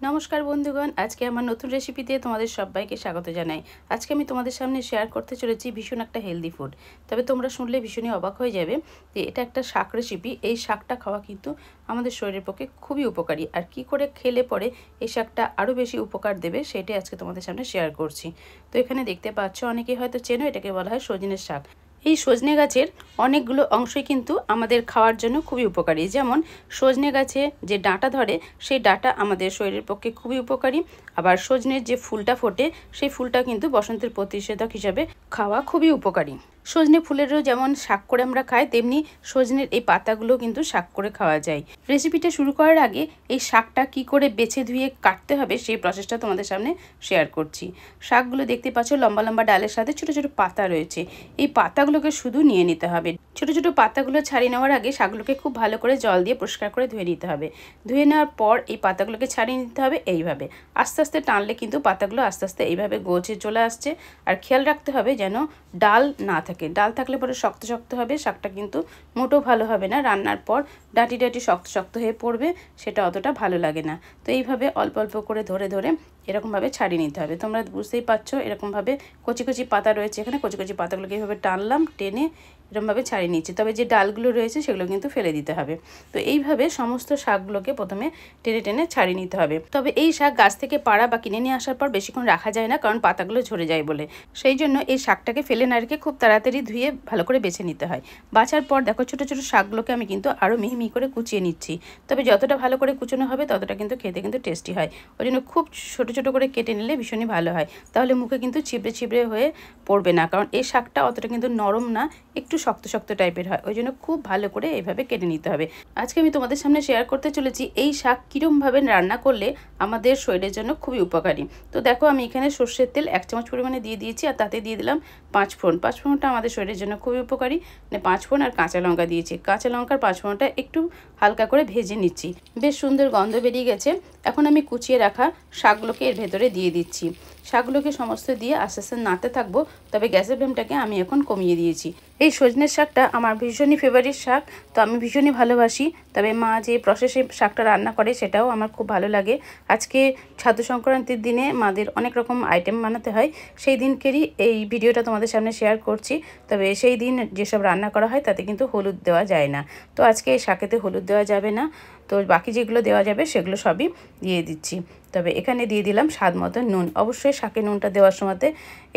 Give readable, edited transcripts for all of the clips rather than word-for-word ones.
নমস্কার বন্ধুগণ, আজকে আমার নতুন রেসিপিতে তোমাদের সবাইকে স্বাগত জানাই। আজকে আমি তোমাদের সামনে শেয়ার করতে চলেছি ভীষণ একটা হেলদি ফুড। তবে তোমরা শুনলে ভীষণই অবাক হয়ে যাবে যে এটা একটা শাক রেসিপি। এই শাকটা খাওয়া কিন্তু আমাদের শরীরের পক্ষে খুবই উপকারী, আর কি করে খেলে পরে এই শাকটা আরও বেশি উপকার দেবে সেটাই আজকে তোমাদের সামনে শেয়ার করছি। তো এখানে দেখতে পাচ্ছ, অনেকেই হয়তো চেনো, এটাকে বলা হয় সজনের শাক। এই সজনে গাছের অনেকগুলো অংশই কিন্তু আমাদের খাওয়ার জন্য খুবই উপকারী। যেমন সজনে গাছে যে ডাঁটা ধরে, সেই ডাঁটা আমাদের শরীরের পক্ষে খুবই উপকারী। আবার সজনের যে ফুলটা ফোটে, সেই ফুলটা কিন্তু বসন্তের প্রতিষেধক হিসাবে খাওয়া খুবই উপকারী। সজনে ফুলেরও যেমন শাক করে আমরা খাই, তেমনি সজনের এই পাতাগুলো কিন্তু শাক করে খাওয়া যায়। রেসিপিটা শুরু করার আগে এই শাকটা কি করে বেছে ধুয়ে কাটতে হবে সেই প্রসেসটা তোমাদের সামনে শেয়ার করছি। শাকগুলো দেখতে পাচ্ছ লম্বা লম্বা ডালের সাথে ছোট ছোট পাতা রয়েছে। এই পাতাগুলোকে শুধু নিয়ে নিতে হবে। ছোট ছোট পাতাগুলো ছাড়িয়ে নেওয়ার আগে শাকগুলোকে খুব ভালো করে জল দিয়ে পরিষ্কার করে ধুয়ে নিতে হবে। ধুয়ে নেওয়ার পর এই পাতাগুলোকে ছাড়িয়ে নিতে হবে এইভাবে। আস্তে আস্তে টানলে কিন্তু পাতাগুলো আস্তে আস্তে এইভাবে গোছে চলে আসছে। আর খেয়াল রাখতে হবে যেন ডাল না থাকে। ডাল থাকলে পরে শক্ত শক্ত হবে, শাকটা কিন্তু মোটেও ভালো হবে না। রান্নার পর ডাঁটি ডাঁটি শক্ত শক্ত হয়ে পড়বে, সেটা অতটা ভালো লাগে না। তো এইভাবে অল্প অল্প করে ধরে ধরে এরকমভাবে ছাড়িয়ে নিতে হবে। তোমরা বুঝতেই পারছো, এরকমভাবে কচি কচি পাতা রয়েছে এখানে। কচি কচি পাতাগুলোকে এইভাবে টানলাম, টেনে এরকমভাবে ছাড়িয়ে নিচ্ছি। তবে যে ডালগুলো রয়েছে সেগুলো কিন্তু ফেলে দিতে হবে। তো এইভাবে সমস্ত শাকগুলোকে প্রথমে টেনে টেনে ছাড়িয়ে নিতে হবে। তবে এই শাক গাছ থেকে পাড়া বা কিনে নিয়ে আসার পর বেশিক্ষণ রাখা যায় না, কারণ পাতাগুলো ঝরে যায় বলে। সেই জন্য এই শাকটাকে ফেলে না রেখে খুব তাড়াতাড়ি ধুয়ে ভালো করে বেছে নিতে হয়। বাছার পর দেখো ছোট ছোট শাকগুলোকে আমি কিন্তু আরও মিহি মিহি করে কুচিয়ে নিচ্ছি। তবে যতটা ভালো করে কুচানো হবে ততটা কিন্তু খেতে কিন্তু টেস্টি হয়। ওই জন্য খুব ছোট ছোট করে কেটে নিলে ভীষণই ভালো হয়। তাহলে মুখে কিন্তু ছিবড়ে ছিবড়ে হয়ে পড়বে না, কারণ এই শাকটা অতটা কিন্তু নরম না, একটু শক্ত শক্ত টাইপের হয়। ওই জন্য খুব ভালো করে এইভাবে কেটে নিতে হবে। আজকে আমি তোমাদের সামনে শেয়ার করতে চলেছি এই শাক কীরকমভাবে রান্না করলে আমাদের শরীরের জন্য খুবই উপকারী। তো দেখো, আমি এখানে সর্ষের তেল 1 চামচ পরিমাণে দিয়ে দিয়েছি, আর তাতে দিয়ে দিলাম 5 ফোড়ন। 5 ফোড়নটা আমাদের শরীরের জন্য খুবই উপকারী। মানে 5 ফোড়ন আর কাঁচা লঙ্কা দিয়েছি। কাঁচা লঙ্কার 5 ফোড়নটা একটু হালকা করে ভেজে নিচ্ছি। বেশ সুন্দর গন্ধ বেরিয়ে গেছে। এখন আমি কুচিয়ে রাখা শাকগুলোকে এর ভেতরে দিয়ে দিচ্ছি। শাকগুলোকে সমস্ত দিয়ে আস্তে আস্তে নাড়তে থাকবো। তবে গ্যাসের ফ্লেমটাকে আমি এখন কমিয়ে দিয়েছি। এই সজনের শাকটা আমার ভীষণই ফেভারিট শাক, তো আমি ভীষণই ভালোবাসি। তবে মা যে প্রসেসে শাকটা রান্না করে সেটাও আমার খুব ভালো লাগে। আজকে ছাতু সংক্রান্তির দিনে মাদের অনেক রকম আইটেম বানাতে হয়, সেই দিনকেরই এই ভিডিওটা তোমাদের সামনে শেয়ার করছি। তবে সেই দিন যেসব রান্না করা হয় তাতে কিন্তু হলুদ দেওয়া যায় না, তো আজকে এই শাকেতে হলুদ দেওয়া যাবে না। তো বাকি যেগুলো দেওয়া যাবে সেগুলো সবই দিয়ে দিচ্ছি। তবে এখানে দিয়ে দিলাম স্বাদ মতো নুন। অবশ্যই শাকে নুনটা দেওয়ার সময়তে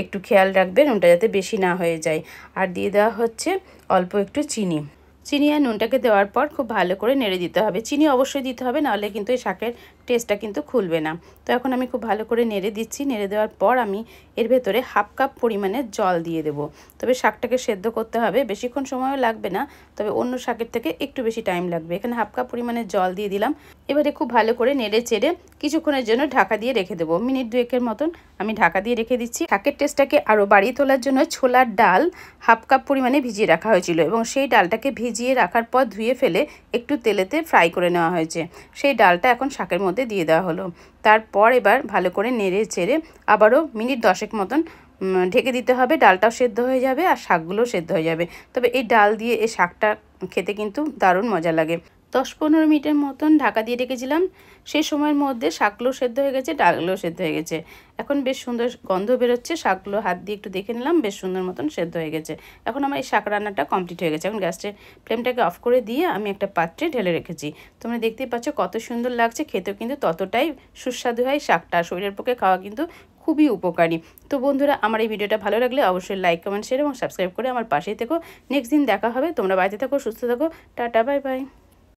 একটু খেয়াল রাখবে, নুনটা যাতে বেশি না হয়ে যায়। আর দিয়ে দেওয়া হচ্ছে অল্প একটু চিনি। চিনি আর নুনটাকে দেওয়ার পর খুব ভালো করে নেড়ে দিতে হবে। চিনি অবশ্যই দিতে হবে, নাহলে কিন্তু এই শাকের টেস্টটা কিন্তু খুলবে না। তো এখন আমি খুব ভালো করে নেড়ে দিচ্ছি। নেড়ে দেওয়ার পর আমি এর ভেতরে 1/2 কাপ পরিমাণে জল দিয়ে দেবো। তবে শাকটাকে সেদ্ধ করতে হবে, বেশিক্ষণ সময়ও লাগবে না, তবে অন্য শাকের থেকে একটু বেশি টাইম লাগবে। এখানে 1/2 কাপ পরিমাণে জল দিয়ে দিলাম। এবারে খুব ভালো করে নেড়ে চেড়ে কিছুক্ষণের জন্য ঢাকা দিয়ে রেখে দেবো। মিনিট 2-এর মতন আমি ঢাকা দিয়ে রেখে দিচ্ছি। শাকের টেস্টটাকে আরও বাড়িয়ে তোলার জন্য ছোলার ডাল 1/2 কাপ পরিমাণে ভিজিয়ে রাখা হয়েছিল, এবং সেই ডালটাকে ভিজিয়ে রাখার পর ধুয়ে ফেলে একটু তেলেতে ফ্রাই করে নেওয়া হয়েছে। সেই ডালটা এখন শাকের মধ্যে দিয়ে দেওয়া হলো। তারপর এবার ভালো করে নেড়ে চেড়ে আবারও মিনিট 10 মতন ঢেকে দিতে হবে। ডালটাও সেদ্ধ হয়ে যাবে আর শাকগুলোও সেদ্ধ হয়ে যাবে। তবে এই ডাল দিয়ে এই শাকটা খেতে কিন্তু দারুণ মজা লাগে। 10-15 মিনিটের মতন ঢাকা দিয়ে রেখেছিলাম। সেই সময়ের মধ্যে শাকগুলো সেদ্ধ হয়ে গেছে, ডালগুলোও সেদ্ধ হয়ে গেছে। এখন বেশ সুন্দর গন্ধ বেরোচ্ছে। শাকগুলো হাত দিয়ে একটু দেখে নিলাম, বেশ সুন্দর মতন সেদ্ধ হয়ে গেছে। এখন আমার এই শাক রান্নাটা কমপ্লিট হয়ে গেছে। এখন গ্যাসের ফ্লেমটাকে অফ করে দিয়ে আমি একটা পাত্রে ঢেলে রেখেছি। তোমরা দেখতেই পাচ্ছ কত সুন্দর লাগছে, খেতেও কিন্তু ততটাই সুস্বাদু হয়। শাকটা শরীরের পক্ষে খাওয়া কিন্তু খুবই উপকারী। তো বন্ধুরা, আমার এই ভিডিওটা ভালো লাগলে অবশ্যই লাইক, কমেন্ট, শেয়ার এবং সাবস্ক্রাইব করে আমার পাশেই থেকো। নেক্সট দিন দেখা হবে। তোমরা বাড়িতে থাকো, সুস্থ থাকো। Tata, bye bye.